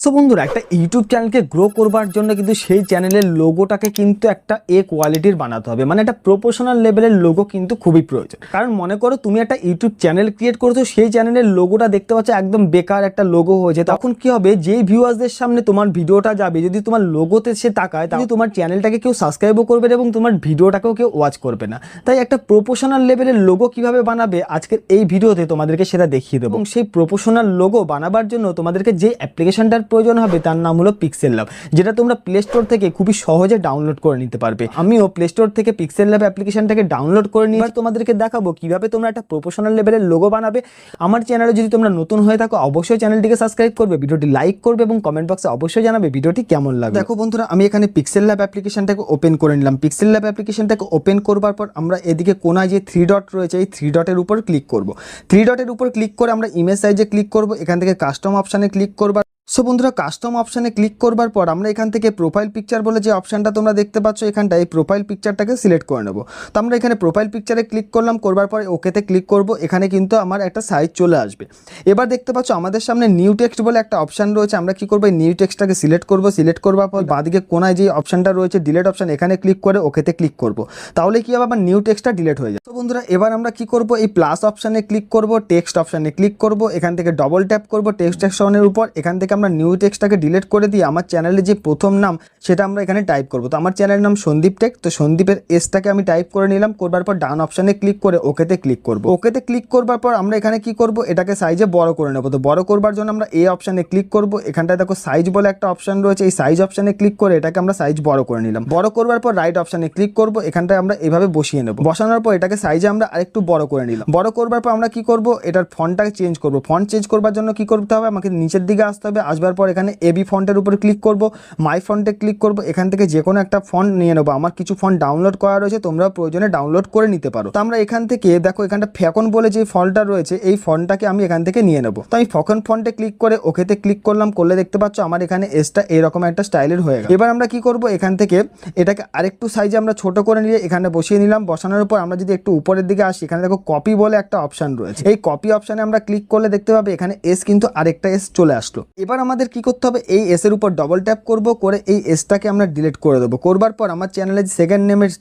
So বন্ধুরা, একটা YouTube চ্যানেলকে গ্রো করবার জন্য কিন্তু সেই চ্যানেলের লোগোটাকে কিন্তু একটা কোয়ালিটির বানাতে হবে, মানে একটা প্রফেশনাল লেভেলের লোগো কিন্তু খুবই প্রয়োজন। কারণ মনে করো তুমি একটা ইউটিউব চ্যানেল ক্রিয়েট করেছো, সেই চ্যানেলের লোগোটা দেখতে পাচ্ছ একদম বেকার একটা লোগো হয়েছে, তখন কি হবে? যেই ভিউয়ার্সদের সামনে তোমার ভিডিওটা যাবে, যদি তোমার লোগোতে সে তাকায়, তাহলে তোমার চ্যানেলটাকে কেউ সাবস্ক্রাইবও করবে না এবং তোমার ভিডিওটাকেও কেউ ওয়াচ করবে না। তাই একটা প্রফেশনাল লেভেলের লোগো কিভাবে বানাবে, আজকের এই ভিডিওতে তোমাদেরকে সেটা দেখিয়ে দেবো। এবং সেই প্রফেশনাল লোগো বানাবার জন্য তোমাদেরকে যে অ্যাপ্লিকেশনটার প্রয়োজন হবে তার নাম হলো পিক্সেল ল্যাব, যেটা তোমরা প্লে স্টোর থেকে খুবই সহজে ডাউনলোড করে নিতে পারবে। আমিও প্লে স্টোর থেকে পিক্সেল ল্যাব অ্যাপ্লিকেশনটাকে ডাউনলোড করে নিয়ে তোমাদেরকে দেখাবো কিভাবে তোমরা একটা প্রফেশনাল লেভেলের লোগো বানাবে। আমার চ্যানেলে যদি তোমরা নতুন হয়ে থাকো, অবশ্যই চ্যানেলটিকে সাবস্ক্রাইব করবে, ভিডিওটি লাইক করবে এবং কমেন্ট বক্সে অবশ্যই জানাবে ভিডিওটি কেমন লাগবে। দেখো বন্ধুরা, আমি এখানে পিক্সেল ল্যাব অ্যাপ্লিকেশনটাকে ওপেন করে নিলাম। পিক্সেল ল্যাব অ্যাপ্লিকেশনটাকে ওপেন করবার পর আমরা এদিকে কোনায় যে 3 ডট রয়েছে, এই 3 ডটের উপর ক্লিক করব। 3 ডটের উপর ক্লিক করে আমরা ইমেজ সাইজে ক্লিক করব। এখান থেকে কাস্টম অপশানে ক্লিক করব। সো বন্ধুরা, কাস্টম অপশানে ক্লিক করবার পর আমরা এখান থেকে প্রোফাইল পিকচার বলে যে অপশানটা তোমরা দেখতে পাচ্ছ, এখানটা এই প্রোফাইল পিকচারটাকে সিলেক্ট করে নেব। তো আমরা এখানে প্রোফাইল পিকচারে ক্লিক করলাম, করবার পর ওকেতে ক্লিক করব। এখানে কিন্তু আমার একটা সাইজ চলে আসবে। এবার দেখতে পাচ্ছ আমাদের সামনে নিউ টেক্সট বলে একটা অপশান রয়েছে। আমরা কি করব? এই নিউ টেক্সটটাকে সিলেক্ট করব। সিলেক্ট করবার পর বাঁদিকে কোনায় যে অপশানটা রয়েছে ডিলিট অপশান, এখানে ক্লিক করে ওকেতে ক্লিক করব। তাহলে কি হবে? আমার নিউ টেক্সটটা ডিলিট হয়ে যাবে। তো বন্ধুরা, এবার আমরা কি করব? এই প্লাস অপশানে ক্লিক করব, টেক্সট অপশানে ক্লিক করব, এখান থেকে ডবল ট্যাপ করব টেক্সট অপশনের উপর। এখান থেকে আমরা নিউ টেক্সটটাকে ডিলিট করে দিয়ে আমার চ্যানেলের যে প্রথম নাম সেটা আমরা এখানে টাইপ করব। তো আমার চ্যানেলের নাম সন্দীপ টেক, তো সন্দীপের এসটাকে আমি টাইপ করে নিলাম। করবার পর ডান অপশানে ক্লিক করে ওকেতে ক্লিক করব। ওকেতে ক্লিক করবার পর আমরা এখানে কি করব? এটাকে সাইজে বড় করে নেব। তো বড় করবার জন্য আমরা এই অপশানে ক্লিক করব। এখানটায় দেখো সাইজ বলে একটা অপশান রয়েছে, এই সাইজ অপশানে ক্লিক করে এটাকে আমরা সাইজ বড় করে নিলাম। বড় করবার পর রাইট অপশানে ক্লিক করব। এখানটায় আমরা এভাবে বসিয়ে নেব। বসানোর পর এটাকে সাইজে আমরা আরেকটু বড় করে নিলাম। বড় করবার পর আমরা কি করব? এটার ফন্টটাকে চেঞ্জ করব। ফন্ট চেঞ্জ করবার জন্য কি করতে হবে? আমাকে নিচের দিকে আসতে হবে। আসবার পর এখানে এবি ফন্টের উপর ক্লিক করব, মাই ফন্টে ক্লিক করব। এখান থেকে যে কোনো একটা ফন্ট নিয়ে নেবো। আমার কিছু ফন্ট ডাউনলোড করা রয়েছে, তোমরা প্রয়োজনে ডাউনলোড করে নিতে পারো। তো আমরা এখান থেকে দেখো, এখানটা ফ্যাকন বলে যে ফন্টটা রয়েছে, এই ফন্টটাকে আমি এখান থেকে নিয়ে নেবো। তো আমি ফ্যাকন ফন্টে ক্লিক করে ওকেতে ক্লিক করলাম। করলে দেখতে পাচ্ছ আমার এখানে এসটা এরকম একটা স্টাইলের হয়ে গেল। এবার আমরা কি করব? এখান থেকে এটাকে আরেকটু সাইজে আমরা ছোট করে নিয়ে এখানে বসিয়ে নিলাম। বসানোর পর আমরা যদি একটু উপরের দিকে আসি, এখানে দেখো কপি বলে একটা অপশন রয়েছে। এই কপি অপশানে আমরা ক্লিক করলে দেখতে পাবে এখানে এস কিন্তু আরেকটা এস চলে আসলো। এবার আমাদের কি করতে হবে? এই এস এর উপর ডবল ট্যাপ করব, করে এই এসটাকে আমরা ডিলিট করে দেবো। করবার পর আমার চ্যানেলের সেকেন্ড নেমের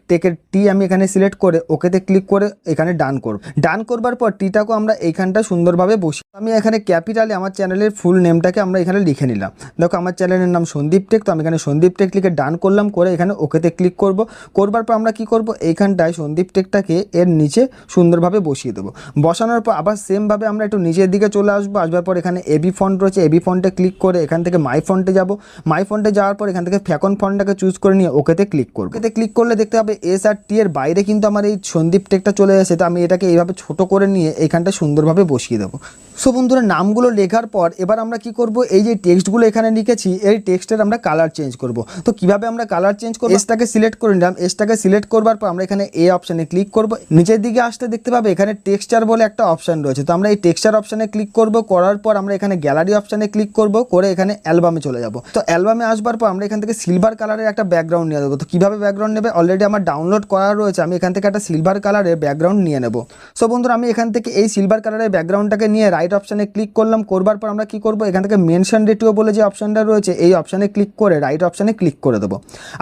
টেকের টি আমি এখানে সিলেক্ট করে ওকেতে ক্লিক করে এখানে ডান করব। ডান করবার পর টিটাকেও আমরা এইখানটা সুন্দরভাবে বসি। আমি এখানে ক্যাপিটালে আমার চ্যানেলের ফুল নেমটাকে আমরা এখানে লিখে নিলাম। দেখো আমার চ্যানেলের নাম সন্দীপ টেক, তো আমি এখানে সন্দীপ টেক লিখে ডান করলাম, করে এখানে ওকেতে ক্লিক করব। করবার পর আমরা কি করব? এইখানটায় সন্দীপ টেকটাকে এর নিচে সুন্দরভাবে বসিয়ে দেবো। বসানোর পর আবার সেমভাবে আমরা একটু নিচের দিকে চলে আসবো। আসবার পর এখানে এবি ফন্ট রয়েছে, এবি ফন্টে ক্লিক করে এখান থেকে মাই ফন্টে যাব। মাই ফন্টে যাওয়ার পর এখান থেকে ফ্যাকন ফন্টটাকে চুজ করে নিয়ে ওকেতে ক্লিক করব। ওকেতে ক্লিক করলে দেখতে হবে এস আর টি এর বাইরে কিন্তু আমার এই সন্দীপ টেকটা চলে আসে। তো আমি এটাকে এইভাবে ছোট করে নিয়ে এইখানটা সুন্দরভাবে বসিয়ে দেবো। সো বন্ধুরা, নামগুলো লেখার পর এবার আমরা কি করব? এই যে টেক্সটগুলো এখানে লিখেছি, এই টেক্সটের আমরা কালার চেঞ্জ করব। তো কিভাবে আমরা কালার চেঞ্জ করব? এসটাকে সিলেক্ট করে নিলাম। এসটাকে সিলেক্ট করবার পর আমরা এখানে এ অপশানে ক্লিক করব। নিচের দিকে আসতে দেখতে পাবে এখানে টেক্সচার বলে একটা অপশান রয়েছে। তো আমরা এই টেক্সচার অপশানে ক্লিক করব। করার পর আমরা এখানে গ্যালারি অপশানে ক্লিক করব, করে এখানে অ্যালবামে চলে যাব। তো অ্যালবামে আসবার পর আমরা এখান থেকে সিলভার কালারের একটা ব্যাকগ্রাউন্ড নিয়ে দেবো। তো কীভাবে ব্যাকগ্রাউন্ড নেবে? অলরেডি আমার ডাউনলোড করা রয়েছে, আমি এখান থেকে একটা সিলভার কালারের ব্যাকগ্রাউন্ড নিয়ে নেব। সো বন্ধুরা, আমি এখান থেকে এই সিলভার কালারের ব্যাকগ্রাউন্ডটাকে নিয়ে রাইট অপশানে ক্লিক করলাম। করবার পর আমরা কি করব? এখান থেকে মেনশন রেটিও বলে যে অপশানটা রয়েছে, এই অপশানে ক্লিক করে রাইট অপশানে ক্লিক করে দেবো।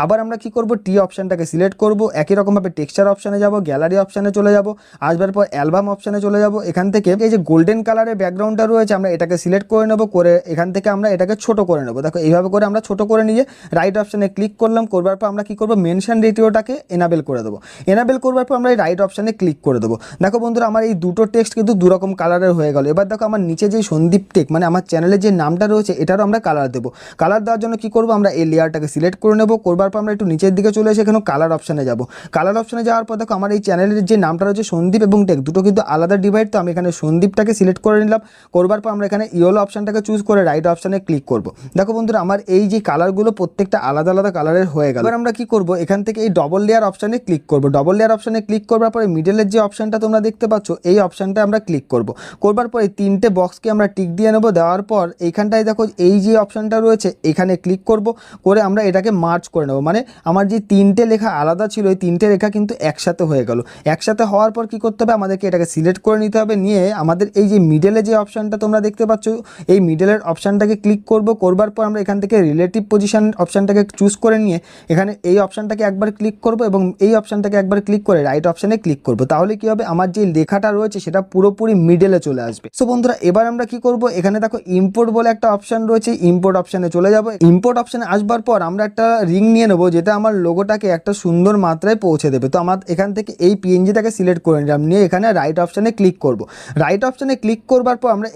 আবার আমরা কি করব? টি অপশানটাকে সিলেক্ট করব। একই রকমভাবে টেক্সচার অপশানে যাব, গ্যালারি অপশানে চলে যাব। আসবার পর অ্যালবাম অপশানে চলে যাব। এখান থেকে এই যে গোল্ডেন কালারের ব্যাকগ্রাউন্ডটা রয়েছে, আমরা এটাকে সিলেক্ট করে নেব। করে এখান থেকে আমরা এটাকে ছোট করে নেব। দেখো এইভাবে করে আমরা ছোট করে নিয়ে রাইট অপশানে ক্লিক করলাম। করবার পর আমরা কি করব? মেনশন রেটিওটাকে এনাবেল করে দেবো। এনাবেল করবার পর আমরা এই রাইট অপশানে ক্লিক করে দেবো। দেখো বন্ধুরা, আমার এই দুটো টেক্সট কিন্তু দুরকম কালারের হয়ে গেল। এবার দেখো আমার নিচে যে সন্দীপ টেক মানে আমার চ্যানেলের যে নামটা রয়েছে, এটারও আমরা কালার দেবো। কালার দেওয়ার জন্য কি করব? আমরা এই লেয়ারটাকে সিলেক্ট করে নেব। করবার পর আমরা একটু নিচের দিকে চলে এসে এখানে কালার অপশানে যাব। কালার অপশানে যাওয়ার পর দেখো আমার এই চ্যানেলের যে নামটা রয়েছে সন্দীপ এবং টেক, দুটো কিন্তু আলাদা ডিভাইড। তো আমি এখানে সন্দীপটাকে সিলেক্ট করে নিলাম। করবার পর আমরা এখানে ইয়েলো অপশানটাকে চুজ করে রাইট অপশানে ক্লিক করব। দেখো বন্ধুরা, আমার এই যে কালারগুলো প্রত্যেকটা আলাদা আলাদা কালারের হয়ে গেল। এবার আমরা কি করব? এখান থেকে এই ডবল লেয়ার অপশানে ক্লিক করব। ডবল লেয়ার অপশানে ক্লিক করবার পরে মিডলের যে অপশানটা তোমরা দেখতে পাচ্ছ, এই অপশানটা আমরা ক্লিক করব। করবার পরে তিনটে বক্সকে আমরা টিক দিয়ে নেব। দেওয়ার পর এইখানটায় দেখো এই যে অপশানটা রয়েছে, এখানে ক্লিক করব। করে আমরা এটাকে মার্জ করে নেব। মানে আমার যে তিনটে লেখা আলাদা ছিল, এই তিনটে লেখা কিন্তু একসাথে হয়ে গেল। একসাথে হওয়ার পর কি করতে হবে? আমাদেরকে এটাকে সিলেক্ট করে নিতে হবে। নিয়ে আমাদের এই যে মিডলে যে অপশানটা তোমরা দেখতে পাচ্ছ, এই মিডলের অপশানটাকে ক্লিক করব, করবার পর আমরা এখান থেকে রিলেটিভ পজিশন অপশানটাকে চুজ করে নিয়ে এখানে এই অপশানটাকে একবার ক্লিক করব এবং এই অপশানটাকে একবার ক্লিক করে রাইট অপশানে ক্লিক করব। তাহলে কি হবে, আমার যে লেখাটা রয়েছে সেটা পুরোপুরি মিডলে চলে আসবে। সো বন্ধুরা এবার আমরা কি করব, এখানে দেখো ইম্পোর্ট বলে একটা অপশান রয়েছে, ইম্পোর্ট অপশানে চলে যাব। ইম্পোর্ট অপশানে আসবার পর আমরা একটা রিং নিয়ে নেবো যেটা আমার লোগোটাকে একটা সুন্দর মাত্রায় পৌঁছে দেবে। তো আমার এখান থেকে এই পিএনজিটাকে সিলেক্ট করে নিলাম, নিয়ে এখানে রাইট অপশানে ক্লিক করব। রাইট অপশানে ক্লিক করবার পর আমরা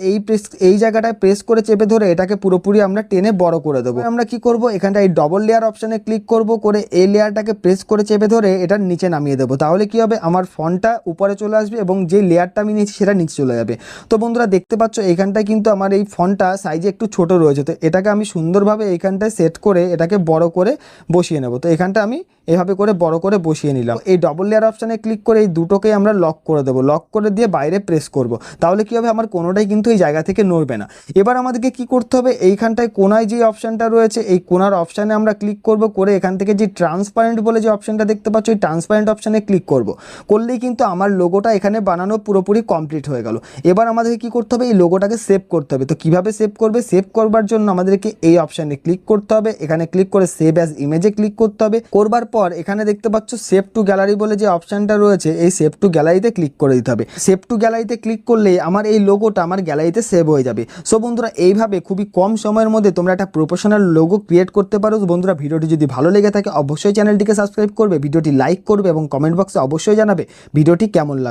এই জায়গাটায় প্রেস করে চেপে ধরে এটাকে পুরোপুরি আমরা টেনে বড় করে দেবো। আমরা কি করব, এখানটা এই ডবল লেয়ার অপশানে ক্লিক করব, করে এই লেয়ারটাকে প্রেস করে চেপে ধরে এটার নিচে নামিয়ে দেবো। তাহলে কি হবে, আমার ফন্টটা উপরে চলে আসবে এবং যে লেয়ারটা আমি নিয়েছি সেটা নিচে চলে যাবে। তো বন্ধুরা দেখতে পাচ্ছ এইখানটায় কিন্তু আমার এই ফন্টটা সাইজে একটু ছোট রয়েছে। তো এটাকে আমি সুন্দরভাবে এইখানটায় সেট করে এটাকে বড় করে বসিয়ে নেব। তো এখানটা আমি এভাবে করে বড় করে বসিয়ে নিলাম। এই ডবল লেয়ার অপশানে ক্লিক করে এই দুটোকে আমরা লক করে দেবো, লক করে দিয়ে বাইরে প্রেস করব। তাহলে কি হবে, আমার কোনোটাই কিন্তু এই জায়গা থেকে নড়বে না। এবার আমাদেরকে কি করতে হবে, এইখানটায় কোনায় যে অপশানটা রয়েছে এই কোনার অপশানে আমরা ক্লিক করব, করে এখান থেকে যে ট্রান্সপারেন্ট বলে যে অপশানটা দেখতে পাচ্ছ এই ট্রান্সপারেন্ট অপশানে ক্লিক করব। করলেই কিন্তু আমার লোগোটা এখানে বানানো পুরোপুরি কমপ্লিট হয়ে গেল। এবার আমাদেরকে কি করতে হবে, এই লোগোটাকে সেভ করতে হবে। তো কিভাবে সেভ করবে, সেভ করবার জন্য আমাদেরকে এই অপশানে ক্লিক করতে হবে, এখানে ক্লিক করে সেভ অ্যাজ ইমেজে ক্লিক করতে হবে। করবার পর এখানে দেখতে পাচ্ছ সেভ টু গ্যালারি বলে যে অপশানটা রয়েছে এই সেভ টু গ্যালারিতে ক্লিক করে দিতে হবে। সেভ টু গ্যালারিতে ক্লিক করলে আমার এই লোগোটা আমার গ্যালারিতে সেভ হয়ে যাবে। সো বন্ধুরা এইভাবে খুবই কম সময়ের মধ্যে তোমরা একটা প্রফেশনাল লোগো ক্রিয়েট করতে পারো। বন্ধুরা ভিডিওটি যদি ভালো লেগে থাকে অবশ্যই চ্যানেলটিকে সাবস্ক্রাইব করবে, ভিডিওটি লাইক করবে এবং কমেন্ট বক্সে অবশ্যই জানাবে ভিডিওটি কেমন লাগবে।